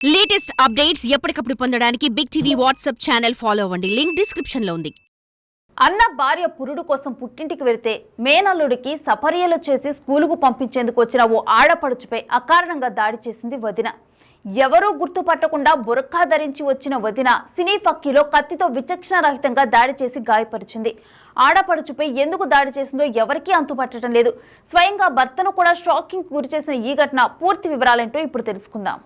Latest updates ఎప్పటికప్పుడు పొందడానికి big TV WhatsApp channel follow అవ్వండి. లింక్ డిస్క్రిప్షన్ లో ఉంది. అన్న భార్య పురుడు కోసం పుట్టింటికి వెళ్తే మేనల్లుడికి సపర్యలు చేసి స్కూలుకు పంపించేందుకు వచ్చిన ఓ ఆడపడుచుపై అకారణంగా దాడి చేసింది వదిన. ఎవరూ గుర్తుపట్టకుండా బురఖా ధరించి వచ్చిన వదిన సినీ ఫక్కీలో కత్తితో విచక్షణారహితంగా దాడి చేసి గాయపరిచింది. ఆడపడుచుపై ఎందుకు దాడి చేసిందో ఎవరికీ అంతుపట్టడం లేదు. స్వయంగా భర్తను కూడా షాకింగ్ గురి చేసిన ఈ ఘటన పూర్తి వివరాలేంటో ఇప్పుడు తెలుసుకుందాం.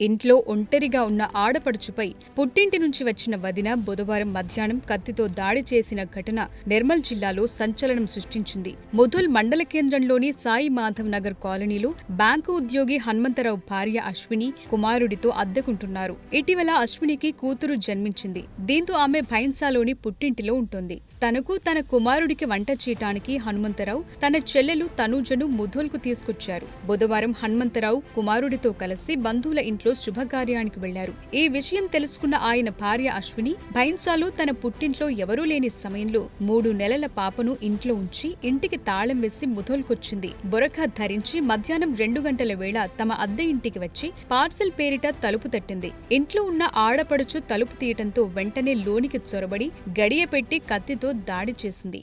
ఇంట్లో ఒంటరిగా ఉన్న ఆడపడుచుపై పుట్టింటి నుంచి వచ్చిన వదిన బుధవారం మధ్యాహ్నం కత్తితో దాడి చేసిన ఘటన నిర్మల్ జిల్లాలో సంచలనం సృష్టించింది. ముధుల్ మండల కేంద్రంలోని సాయి మాధవ్ నగర్ కాలనీలో బ్యాంకు ఉద్యోగి హనుమంతరావు భార్య అశ్విని కుమారుడితో అద్దెకుంటున్నారు. ఇటీవల అశ్వినికి కూతురు జన్మించింది. దీంతో ఆమె భైన్సాలోని పుట్టింటిలో ఉంటుంది. తనకు తన కుమారుడికి వంట చేయటానికి హనుమంతరావు తన చెల్లెలు తనూజను ముధోల్కు తీసుకొచ్చారు. బుధవారం హనుమంతరావు కుమారుడితో కలిసి బంధువుల ఇంట్లో శుభకార్యానికి వెళ్లారు. ఈ విషయం తెలుసుకున్న ఆయన భార్య అశ్విని భైన్సాలో తన పుట్టింట్లో ఎవరూ లేని సమయంలో 3 నెలల పాపను ఇంట్లో ఉంచి ఇంటికి తాళం వేసి ముధోల్కొచ్చింది. బురఖా ధరించి మధ్యాహ్నం 2 గంటల వేళ తమ అద్దె ఇంటికి వచ్చి పార్సెల్ పేరిట తలుపు తట్టింది. ఇంట్లో ఉన్న ఆడపడుచు తలుపు తీయటంతో వెంటనే లోనికి చొరబడి గడియ పెట్టి కత్తితో దాడి చేసింది.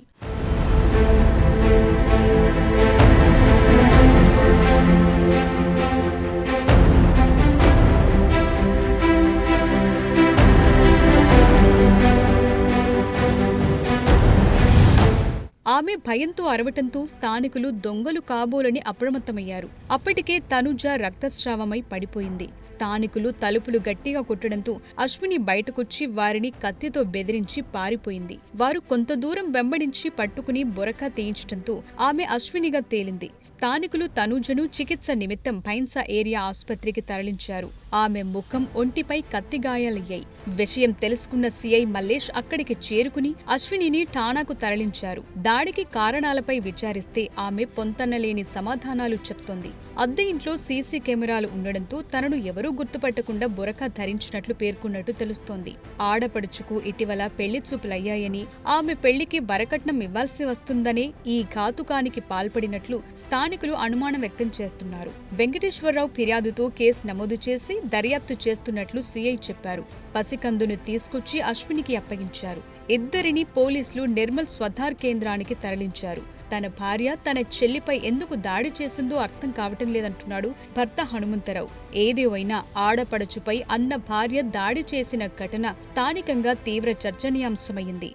ఆమె భయంతో అరవటంతో స్థానికులు దొంగలు కాబోలని అప్రమత్తమయ్యారు. అప్పటికే తనుజ రక్తస్రావమై పడిపోయింది. స్థానికులు తలుపులు గట్టిగా కొట్టడంతో అశ్విని బయటకొచ్చి వారిని కత్తితో బెదిరించి పారిపోయింది. వారు కొంత దూరం వెంబడించి పట్టుకుని బురఖా తీయించడంతో ఆమె అశ్వినిగా తేలింది. స్థానికులు తనుజను చికిత్స నిమిత్తం భైన్సా ఏరియా ఆసుపత్రికి తరలించారు. ఆమె ముఖం, ఒంటిపై కత్తి గాయాలయ్యాయి. విషయం తెలుసుకున్న సిఐ మల్లేష్ అక్కడికి చేరుకుని అశ్వినిని ఠాణాకు తరలించారు. దాడికి కారణాలపై విచారిస్తే ఆమె పొంతనలేని సమాధానాలు చెప్తోంది. అద్దె ఇంట్లో సీసీ కెమెరాలు ఉండడంతో తనను ఎవరూ గుర్తుపట్టకుండా బురఖా ధరించినట్లు పేర్కొన్నట్టు తెలుస్తోంది. ఆడపడుచుకు ఇటీవల పెళ్లి చూపులయ్యాయని, ఆమె పెళ్లికి వరకట్నం ఇవ్వాల్సి వస్తుందనే ఈ ఘాతుకానికి పాల్పడినట్లు స్థానికులు అనుమానం వ్యక్తం చేస్తున్నారు. వెంకటేశ్వరరావు ఫిర్యాదుతో కేసు నమోదు చేసి దర్యాప్తు చేస్తున్నట్లు సీఐ చెప్పారు. పసికందును తీసుకొచ్చి అశ్వినికి అప్పగించారు. ఇద్దరిని పోలీసులు నిర్మల్ స్వధార్ కేంద్రానికి తరలించారు. తన భార్య తన చెల్లిపై ఎందుకు దాడి చేసిందో అర్థం కావటం లేదంటున్నాడు భర్త హనుమంతరావు. ఏదేవైనా ఆడపడుచుపై అన్న భార్య దాడి చేసిన ఘటన స్థానికంగా తీవ్ర చర్చనీయాంశమైంది.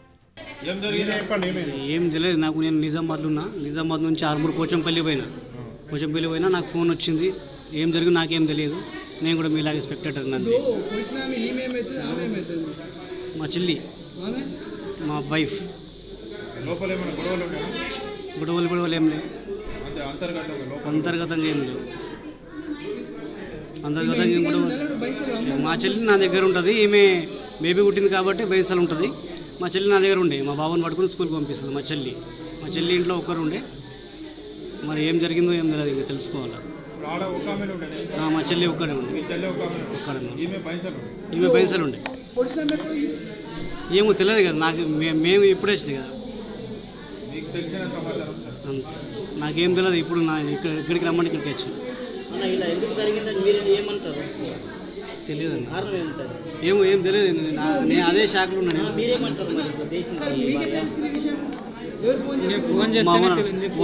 ఏం తెలియదు నాకు. నేను నిజామాబాద్ నుంచి ఆర్మూర్ పోచంపల్లి పోయినా నాకు ఫోన్ వచ్చింది. ఏం జరిగింది నాకేం తెలియదు. నేను కూడా మీలాగే స్పెక్టేటర్ నంది. మా చెల్లి, మా వైఫ్. గొడవలు ఏం లేవు. అంతర్గతంగా ఏం లేవు. అంతర్గతంగా ఏం గొడవ. మా చెల్లి నా దగ్గర ఉంటుంది. ఈమె బేబీ పుట్టింది కాబట్టి బయసలు ఉంటుంది. మా చెల్లి నా దగ్గర ఉండే. మా బాబుని పట్టుకుని స్కూల్కి పంపిస్తుంది మా చెల్లి ఇంట్లో ఒక్కరు ఉండే. మరి ఏం జరిగిందో ఏం తెలియదు, ఇంకా తెలుసుకోవాలి. మా చెల్లి ఒక్కడే ఉండే. ఈమె బయసలు ఉండే. ఏమో తెలియదు కదా నాకు. మేము ఇప్పుడే వచ్చింది కదా, నాకేం తెలియదు. ఇప్పుడు ఇక్కడికి రమ్మంటే ఇక్కడికి వచ్చాను. తెలియదు, ఏం తెలియదు. నేను అదే షాక్లో ఉన్నాను.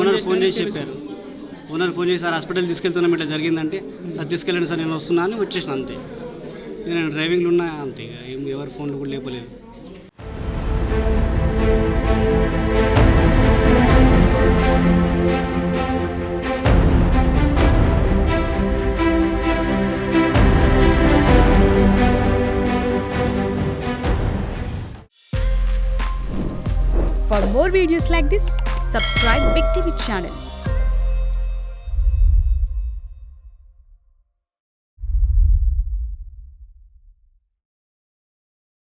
ఓనర్ ఫోన్ చేసి చెప్పారు. సార్ హాస్పిటల్ తీసుకెళ్తున్నాం, ఇట్లా జరిగిందంటే అది తీసుకెళ్ళండి సార్, నేను వస్తున్నా అని వచ్చేసిన. అంతే. నేను డ్రైవింగ్లో ఉన్నా. అంతే. ఎవరి ఫోన్లు కూడా లేపలేదు. For more videos like this, subscribe Big TV channel.